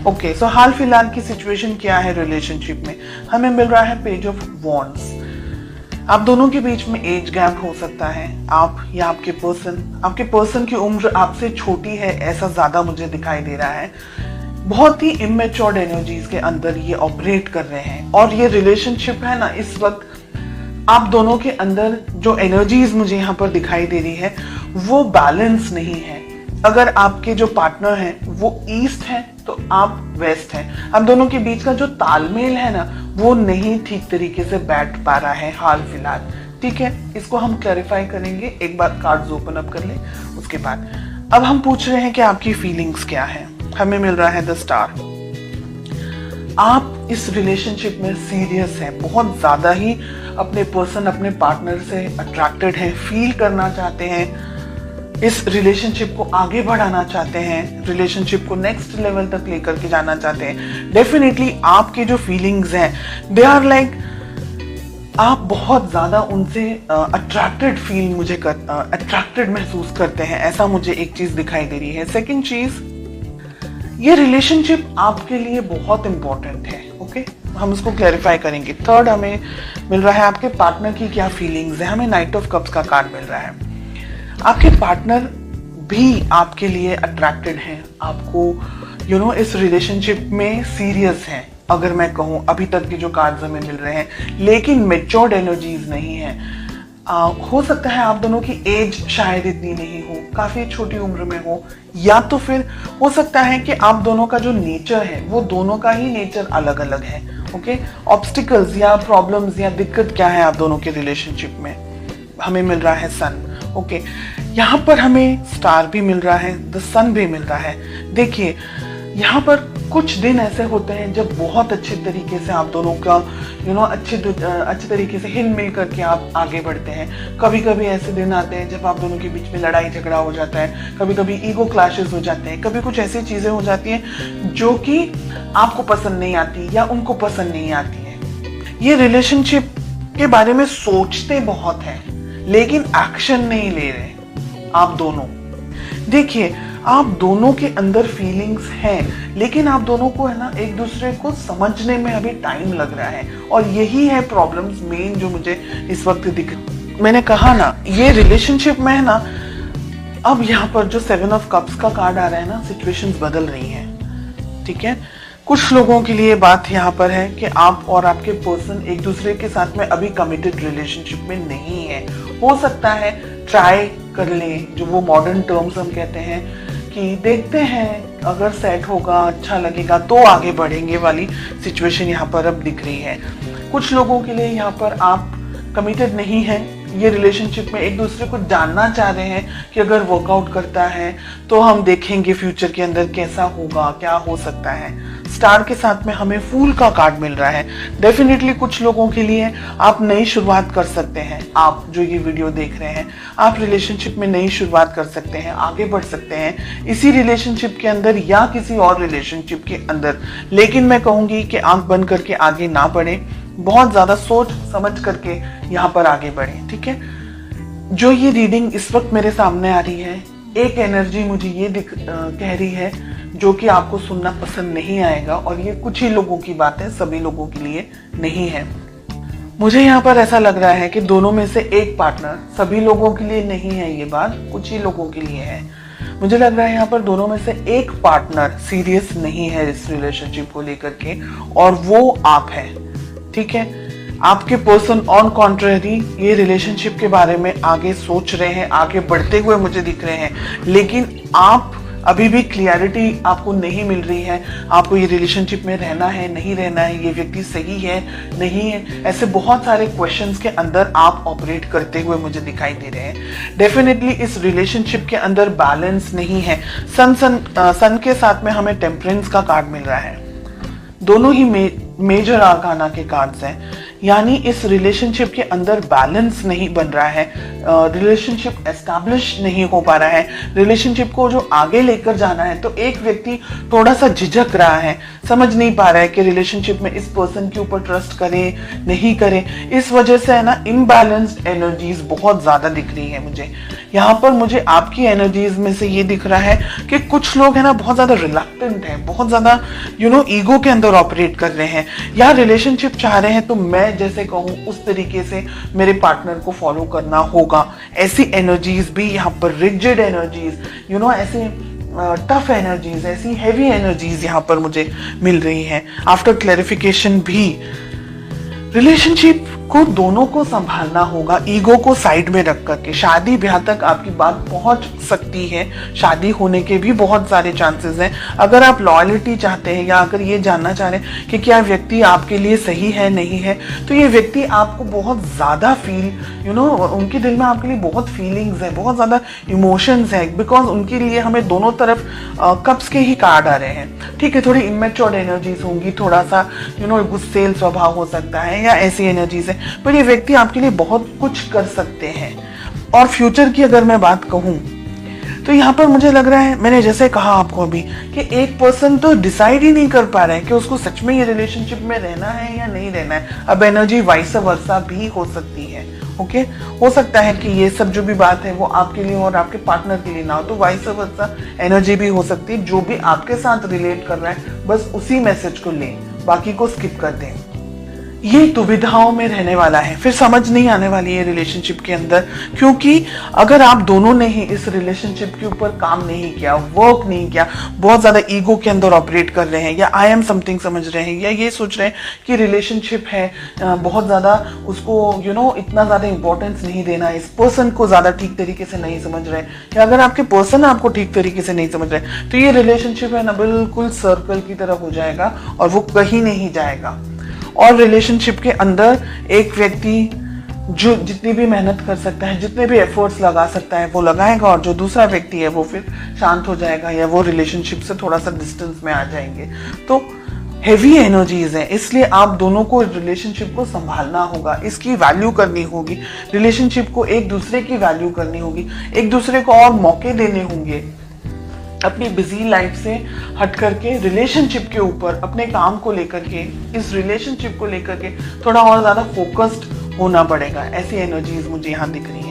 Okay, सो हाल फिलहाल की situation क्या है रिलेशनशिप में? हमें मिल रहा है पेज ऑफ वॉन्ड्स। आप दोनों के बीच में एज गैप हो सकता है। आप या आपके पर्सन की उम्र आपसे छोटी है, ऐसा ज्यादा मुझे दिखाई दे रहा है। बहुत ही इमेच्योर्ड एनर्जीज के अंदर ये ऑपरेट कर रहे हैं, और ये रिलेशनशिप है ना, इस वक्त आप दोनों के अंदर जो एनर्जीज मुझे यहाँ पर दिखाई दे रही है वो बैलेंस नहीं है। अगर आपके जो पार्टनर हैं वो ईस्ट है तो आप वेस्ट हैं। आप दोनों के बीच का जो तालमेल है ना वो नहीं ठीक तरीके से बैठ पा रहा है हाल फिलहाल। ठीक है, इसको हम क्लैरिफाई करेंगे। एक बार कार्ड्स ओपन अप कर ले, उसके बाद अब हम पूछ रहे हैं कि आपकी फीलिंग्स क्या है। हमें मिल रहा है द स्टार। आप इस रिलेशनशिप में सीरियस हैं, बहुत ज्यादा ही अपने पर्सन, अपने पार्टनर से अट्रैक्टेड हैं, फील करना चाहते हैं, इस रिलेशनशिप को आगे बढ़ाना चाहते हैं, रिलेशनशिप को नेक्स्ट लेवल तक लेकर के जाना चाहते हैं। डेफिनेटली आपकी जो फीलिंग्स हैं दे आर लाइक, आप बहुत ज्यादा उनसे अट्रैक्टेड महसूस करते हैं, ऐसा मुझे एक चीज दिखाई दे रही है। सेकंड चीज, ये रिलेशनशिप आपके लिए बहुत इंपॉर्टेंट है। ओके, हम इसको क्लैरिफाई करेंगे। थर्ड, हमें मिल रहा है आपके पार्टनर की क्या फीलिंग्स है। हमें नाइट ऑफ कप्स का कार्ड मिल रहा है। आपके पार्टनर भी आपके लिए अट्रैक्टेड हैं, आपको इस रिलेशनशिप में सीरियस हैं। अगर मैं कहूँ, अभी तक के जो कार्ड्स हमें मिल रहे हैं, लेकिन मेच्योर्ड एनर्जीज नहीं है। हो सकता है आप दोनों की एज शायद इतनी नहीं हो, काफी छोटी उम्र में हो, या तो फिर हो सकता है कि आप दोनों का जो नेचर है वो दोनों का ही नेचर अलग अलग है। ओके, ऑब्स्टिकल्स या प्रॉब्लम्स या दिक्कत क्या है आप दोनों के रिलेशनशिप में? हमें मिल रहा है सन। ओके, यहाँ पर हमें स्टार भी मिल रहा है, द सन भी मिल रहा है। देखिए, यहाँ पर कुछ दिन ऐसे होते हैं जब बहुत अच्छे तरीके से आप दोनों का अच्छे तरीके से हिल मिल करके आप आगे बढ़ते हैं। कभी कभी ऐसे दिन आते हैं जब आप दोनों के बीच में लड़ाई झगड़ा हो जाता है, कभी कभी ईगो क्लैशेस हो जाते हैं, कभी कुछ ऐसी चीजें हो जाती हैं जो कि आपको पसंद नहीं आती या उनको पसंद नहीं आती है। ये रिलेशनशिप के बारे में सोचते बहुत हैं लेकिन एक्शन नहीं ले रहे आप दोनों। देखिए, आप दोनों के अंदर फीलिंग्स हैं, लेकिन आप दोनों को है ना एक दूसरे को समझने में अभी टाइम लग रहा है, और यही है प्रॉब्लम्स मेन जो मुझे इस वक्त दिख। मैंने कहा ना, ये रिलेशनशिप में है ना, अब यहाँ पर जो 7 ऑफ कप्स का कार्ड आ रहा है ना, सिचुएशंस बदल रही हैं। ठीक है, कुछ लोगों के लिए बात यहाँ पर है कि आप और आपके पर्सन एक दूसरे के साथ में अभी कमिटेड रिलेशनशिप में नहीं है। हो सकता है ट्राई कर लें, जो वो मॉडर्न टर्म्स हम कहते हैं कि देखते हैं अगर सेट होगा, अच्छा लगेगा तो आगे बढ़ेंगे वाली सिचुएशन यहाँ पर अब दिख रही है। कुछ लोगों के लिए यहाँ पर आप कमिटेड नहीं है, ये रिलेशनशिप में एक दूसरे को जानना चाह रहे हैं कि अगर वर्कआउट करता है तो हम देखेंगे फ्यूचर के अंदर कैसा होगा, क्या हो सकता है। स्टार के साथ में हमें फूल का कार्ड मिल रहा है। डेफिनेटली कुछ लोगों के लिए आप नई शुरुआत कर सकते हैं। आप जो ये वीडियो देख रहे हैं, आप रिलेशनशिप में नई शुरुआत कर सकते हैं, आगे बढ़ सकते हैं इसी रिलेशनशिप के अंदर या किसी और रिलेशनशिप के अंदर। लेकिन मैं कहूंगी कि आंख बंद करके आगे ना बढ़े, बहुत ज्यादा सोच समझ करके यहाँ पर आगे बढ़े। ठीक है, जो ये रीडिंग इस वक्त मेरे सामने आ रही है, एक एनर्जी मुझे ये कह रही है जो कि आपको सुनना पसंद नहीं आएगा, और ये कुछ ही लोगों की बात है, सभी लोगों के लिए नहीं है। मुझे यहाँ पर ऐसा लग रहा है कि दोनों में से एक पार्टनर, सभी लोगों के लिए नहीं है ये बात, कुछ ही लोगों के लिए है। मुझे लग रहा है यहाँ पर दोनों में से एक पार्टनर सीरियस नहीं है इस रिलेशनशिप को लेकर के, और वो आप है। ठीक है, आपके पर्सन ऑन कॉन्ट्रेरी ये रिलेशनशिप के बारे में आगे सोच रहे हैं, आगे बढ़ते हुए मुझे दिख रहे हैं, लेकिन आप अभी भी क्लियरिटी आपको नहीं मिल रही है। आपको ये रिलेशनशिप में रहना है, नहीं रहना है, ये व्यक्ति सही है, नहीं है, ऐसे बहुत सारे क्वेश्चंस के अंदर आप ऑपरेट करते हुए मुझे दिखाई दे रहे हैं। डेफिनेटली इस रिलेशनशिप के अंदर बैलेंस नहीं है। सन के साथ में हमें टेम्परेंस का कार्ड मिल रहा है। दोनों ही मेजर आर्काना के कार्ड्स हैं, यानी इस रिलेशनशिप के अंदर बैलेंस नहीं बन रहा है। रिलेशनशिप एस्टैब्लिश नहीं हो पा रहा है, रिलेशनशिप को जो आगे लेकर जाना है, तो एक व्यक्ति थोड़ा सा झिझक रहा है, समझ नहीं पा रहा है कि रिलेशनशिप में इस पर्सन के ऊपर ट्रस्ट करे नहीं करे। इस वजह से है ना इम्बैलेंस्ड एनर्जीज बहुत ज्यादा दिख रही है मुझे यहाँ पर। मुझे आपकी एनर्जीज में से ये दिख रहा है कि कुछ लोग है ना बहुत ज्यादा रिलक्टेंट हैं, बहुत ज्यादा ईगो के अंदर ऑपरेट कर रहे हैं, या रिलेशनशिप चाह रहे हैं तो मैं जैसे कहूँ उस तरीके से मेरे पार्टनर को फॉलो करना होगा। ऐसी एनर्जीज भी यहाँ पर, रिजिड एनर्जीज, ऐसे टफ एनर्जीज, ऐसी हैवी एनर्जीज यहाँ पर मुझे मिल रही हैं। आफ्टर क्लैरिफिकेशन भी रिलेशनशिप को दोनों को संभालना होगा, ईगो को साइड में रख करके। शादी ब्याह तक आपकी बात पहुंच सकती है, शादी होने के भी बहुत सारे चांसेस हैं। अगर आप लॉयल्टी चाहते हैं या अगर ये जानना चाह रहे हैं कि क्या व्यक्ति आपके लिए सही है नहीं है, तो ये व्यक्ति आपको बहुत ज़्यादा उनके दिल में आपके लिए बहुत फीलिंग्स है, बहुत ज़्यादा इमोशंस है, बिकॉज उनके लिए हमें दोनों तरफ कप्स के ही कार्ड आ रहे हैं। ठीक है, थोड़ी इमेच्योर एनर्जीज होंगी, थोड़ा सा गुस्सेल स्वभाव हो सकता है या ऐसी एनर्जीज है, पर ये व्यक्ति आपके लिए बहुत कुछ कर सकते हैं। और फ्यूचर की अगर मैं बात कहूं तो यहाँ पर मुझे लग रहा है, मैंने जैसे कहा आपको अभी, कि एक पर्सन तो डिसाइड ही नहीं कर पा रहा है कि उसको सच में ये रिलेशनशिप में रहना है या नहीं रहना है। अब एनर्जी वाइस वर्सा भी हो सकती है। ओके, हो सकता है कि ये सब जो भी बात है वो आपके लिए और आपके पार्टनर के लिए ना हो, तो वाइस वर्सा एनर्जी भी हो सकती है। जो भी आपके साथ रिलेट कर रहा है बस उसी मैसेज को लें, बाकी को स्किप कर दें। ये दुविधाओं में रहने वाला है, फिर समझ नहीं आने वाली है रिलेशनशिप के अंदर, क्योंकि अगर आप दोनों ने ही इस रिलेशनशिप के ऊपर काम नहीं किया, वर्क नहीं किया, बहुत ज्यादा ईगो के अंदर ऑपरेट कर रहे हैं, या आई एम समथिंग समझ रहे हैं, या ये सोच रहे हैं कि रिलेशनशिप है, बहुत ज्यादा उसको इतना ज्यादा इंपॉर्टेंस नहीं देना, इस पर्सन को ज्यादा ठीक तरीके से नहीं समझ रहे, या अगर आपके पर्सन आपको ठीक तरीके से नहीं समझ रहे, तो ये रिलेशनशिप है ना बिल्कुल सर्कल की तरह हो जाएगा और वो कहीं नहीं जाएगा। और रिलेशनशिप के अंदर एक व्यक्ति जो जितनी भी मेहनत कर सकता है, जितने भी एफर्ट्स लगा सकता है वो लगाएगा, और जो दूसरा व्यक्ति है वो फिर शांत हो जाएगा या वो रिलेशनशिप से थोड़ा सा डिस्टेंस में आ जाएंगे। तो हेवी एनर्जीज है, इसलिए आप दोनों को रिलेशनशिप को संभालना होगा, इसकी वैल्यू करनी होगी, रिलेशनशिप को एक दूसरे की वैल्यू करनी होगी, एक दूसरे को और मौके देने होंगे, अपनी बिजी लाइफ से हट करके रिलेशनशिप के ऊपर, अपने काम को लेकर के, इस रिलेशनशिप को लेकर के थोड़ा और ज्यादा फोकस्ड होना पड़ेगा। ऐसी एनर्जीज मुझे यहाँ दिख रही है।